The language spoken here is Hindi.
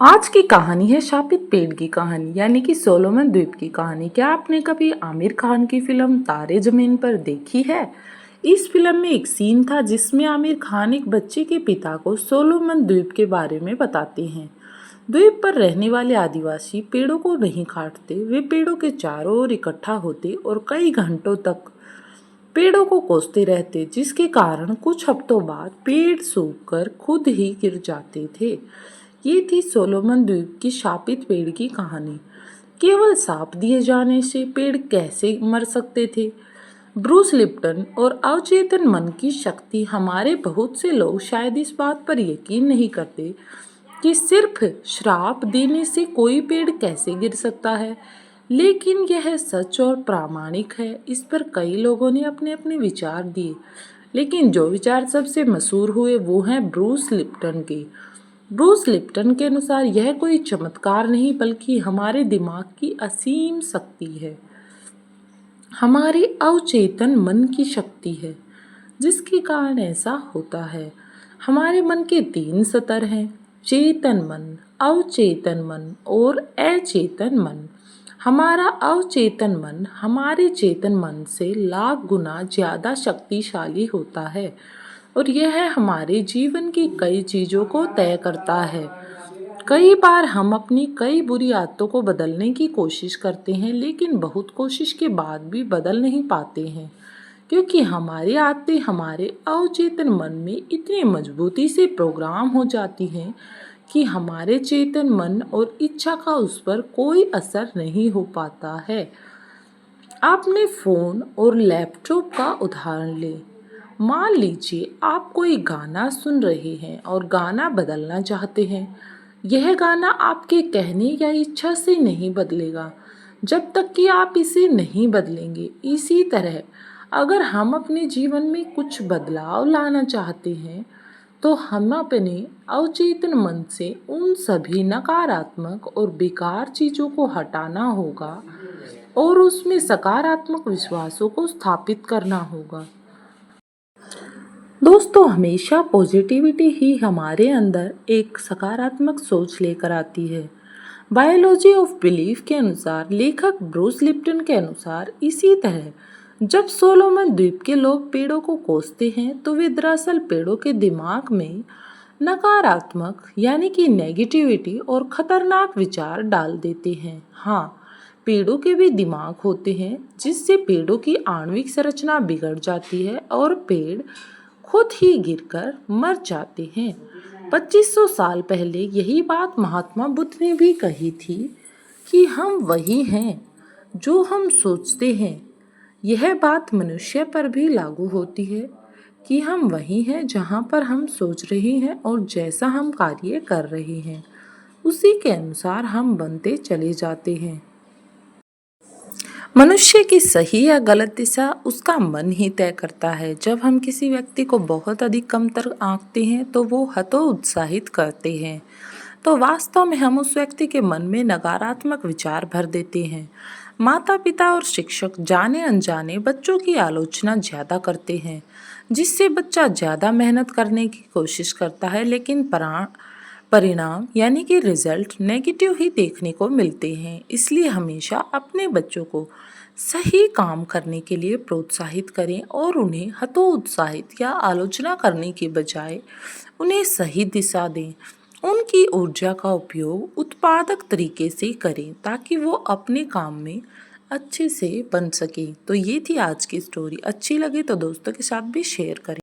आज की कहानी है शापित पेड़ की कहानी यानी कि सोलोमन द्वीप की कहानी। क्या आपने कभी आमिर खान की फिल्म तारे जमीन पर देखी है? इस फिल्म में एक सीन था जिसमें आमिर खान एक बच्चे के पिता को सोलोमन द्वीप के बारे में बताते हैं। द्वीप पर रहने वाले आदिवासी पेड़ों को नहीं काटते, वे पेड़ों के चारों ओर इकट्ठा होते और कई घंटों तक पेड़ों को कोसते रहते, जिसके कारण कुछ हफ्तों बाद पेड़ सूखकर खुद ही गिर जाते थे। ये थी सोलोमन द्वीप की शापित पेड़ की कहानी। केवल साप दिए जाने से पेड़ कैसे मर सकते थे? ब्रूस लिप्टन और अवचेतन मन की शक्ति। हमारे बहुत से लोग शायद इस बात पर यकीन नहीं करते कि सिर्फ श्राप देने से कोई पेड़ कैसे गिर सकता है, लेकिन यह सच और प्रामाणिक है। इस पर कई लोगों ने अपने अपने विचार दिए, लेकिन जो विचार सबसे मशहूर हुए वो हैं ब्रूस लिप्टन के। ब्रूस लिप्टन के अनुसार यह कोई चमत्कार नहीं बल्कि हमारे दिमाग की असीम शक्ति है, हमारे अवचेतन मन की शक्ति है, जिसके कारण ऐसा होता है। हमारे मन के 3 स्तर हैं: चेतन मन, अवचेतन मन और अचेतन मन। हमारा अवचेतन मन हमारे चेतन मन से लाख गुना ज्यादा शक्तिशाली होता है और यह हमारे जीवन की कई चीजों को तय करता है। कई बार हम अपनी कई बुरी आदतों को बदलने की कोशिश करते हैं, लेकिन बहुत कोशिश के बाद भी बदल नहीं पाते हैं, क्योंकि हमारी आदतें हमारे अवचेतन मन में इतनी मजबूती से प्रोग्राम हो जाती हैं कि हमारे चेतन मन और इच्छा का उस पर कोई असर नहीं हो पाता है। आपने फ़ोन और लैपटॉप का उदाहरण लें। मान लीजिए आप कोई गाना सुन रहे हैं और गाना बदलना चाहते हैं। यह गाना आपके कहने या इच्छा से नहीं बदलेगा जब तक कि आप इसे नहीं बदलेंगे। इसी तरह अगर हम अपने जीवन में कुछ बदलाव लाना चाहते हैं तो हम अपने अवचेतन मन से उन सभी नकारात्मक और बेकार चीज़ों को हटाना होगा और उसमें सकारात्मक विश्वासों को स्थापित करना होगा। दोस्तों, हमेशा पॉजिटिविटी ही हमारे अंदर एक सकारात्मक सोच लेकर आती है। बायोलॉजी ऑफ बिलीफ के अनुसार, लेखक ब्रूस लिप्टन के अनुसार, इसी तरह जब सोलोमन द्वीप के लोग पेड़ों को कोसते हैं तो वे दरअसल पेड़ों के दिमाग में नकारात्मक यानी कि नेगेटिविटी और खतरनाक विचार डाल देते हैं। हाँ, पेड़ों के भी दिमाग होते हैं, जिससे पेड़ों की आणविक संरचना बिगड़ जाती है और पेड़ खुद ही गिरकर मर जाते हैं। 2500 साल पहले यही बात महात्मा बुद्ध ने भी कही थी कि हम वही हैं जो हम सोचते हैं। यह बात मनुष्य पर भी लागू होती है कि हम वही हैं जहाँ पर हम सोच रहे हैं और जैसा हम कार्य कर रहे हैं उसी के अनुसार हम बनते चले जाते हैं। मनुष्य की सही या गलत दिशा उसका मन ही तय करता है। जब हम किसी व्यक्ति को बहुत अधिक कमतर आंकते हैं तो वो हतोत्साहित करते हैं, तो वास्तव में हम उस व्यक्ति के मन में नकारात्मक विचार भर देते हैं। माता पिता और शिक्षक जाने अनजाने बच्चों की आलोचना ज़्यादा करते हैं, जिससे बच्चा ज़्यादा मेहनत करने की कोशिश करता है, लेकिन परिणाम यानी कि रिजल्ट नेगेटिव ही देखने को मिलते हैं। इसलिए हमेशा अपने बच्चों को सही काम करने के लिए प्रोत्साहित करें और उन्हें हतोत्साहित या आलोचना करने के बजाय उन्हें सही दिशा दें। उनकी ऊर्जा का उपयोग उत्पादक तरीके से करें ताकि वो अपने काम में अच्छे से बन सके। तो ये थी आज की स्टोरी। अच्छी लगी तो दोस्तों के साथ भी शेयर करें।